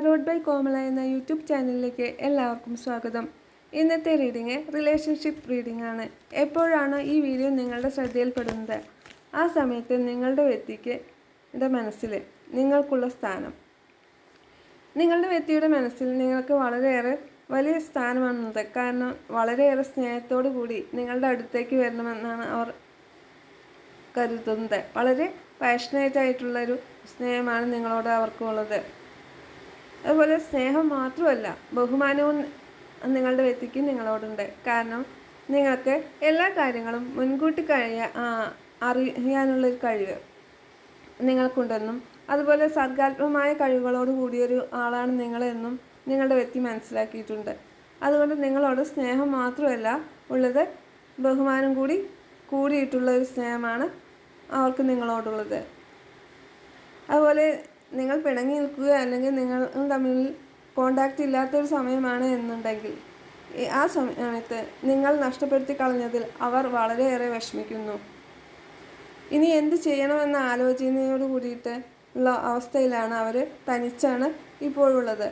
Road by കോമള എന്ന YouTube ചാനലിലേക്ക് എല്ലാവർക്കും സ്വാഗതം. ഇന്നത്തെ റീഡിങ് റിലേഷൻഷിപ്പ് റീഡിംഗ് ആണ്. എപ്പോഴാണോ ഈ വീഡിയോ നിങ്ങളുടെ ശ്രദ്ധയിൽപ്പെടുന്നത് ആ സമയത്ത് നിങ്ങളുടെ വ്യക്തിക്ക് മനസ്സിൽ നിങ്ങൾക്കുള്ള സ്ഥാനം, നിങ്ങളുടെ വ്യക്തിയുടെ മനസ്സിൽ നിങ്ങൾക്ക് വളരെയേറെ വലിയ സ്ഥാനമാണുള്ളത്. കാരണം വളരെയേറെ സ്നേഹത്തോടു കൂടി നിങ്ങളുടെ അടുത്തേക്ക് വരണമെന്നാണ് അവർ കരുതുന്നത്. വളരെ പാഷനേറ്റ് ആയിട്ടുള്ളൊരു സ്നേഹമാണ് നിങ്ങളോട് അവർക്കുള്ളത്. അതുപോലെ സ്നേഹം മാത്രമല്ല, ബഹുമാനവും നിങ്ങളുടെ വ്യക്തിക്ക് നിങ്ങളോടുണ്ട്. കാരണം നിങ്ങൾക്ക് എല്ലാ കാര്യങ്ങളും മുൻകൂട്ടി അറിയാനുള്ളൊരു കഴിവ് നിങ്ങൾക്കുണ്ടെന്നും അതുപോലെ സർഗാത്മകമായ കഴിവുകളോട് കൂടിയൊരു ആളാണ് നിങ്ങളെന്നും നിങ്ങളുടെ വ്യക്തി മനസ്സിലാക്കിയിട്ടുണ്ട്. അതുകൊണ്ട് നിങ്ങളോട് സ്നേഹം മാത്രമല്ല ഉള്ളത്, ബഹുമാനം കൂടിയിട്ടുള്ള ഒരു സ്നേഹമാണ് അവർക്ക് നിങ്ങളോടുള്ളത്. അതുപോലെ നിങ്ങൾ പിണങ്ങി നിൽക്കുക അല്ലെങ്കിൽ നിങ്ങൾ തമ്മിൽ കോണ്ടാക്റ്റ് ഇല്ലാത്തൊരു സമയമാണ് എന്നുണ്ടെങ്കിൽ ആ സമയത്ത് നിങ്ങൾ നഷ്ടപ്പെടുത്തി കളഞ്ഞതിൽ അവർ വളരെയേറെ വിഷമിക്കുന്നു. ഇനി എന്ത് ചെയ്യണമെന്ന ആലോചനയോട് കൂടിയിട്ട് ഉള്ള അവസ്ഥയിലാണ് അവർ. തനിച്ചാണ് ഇപ്പോഴുള്ളത്.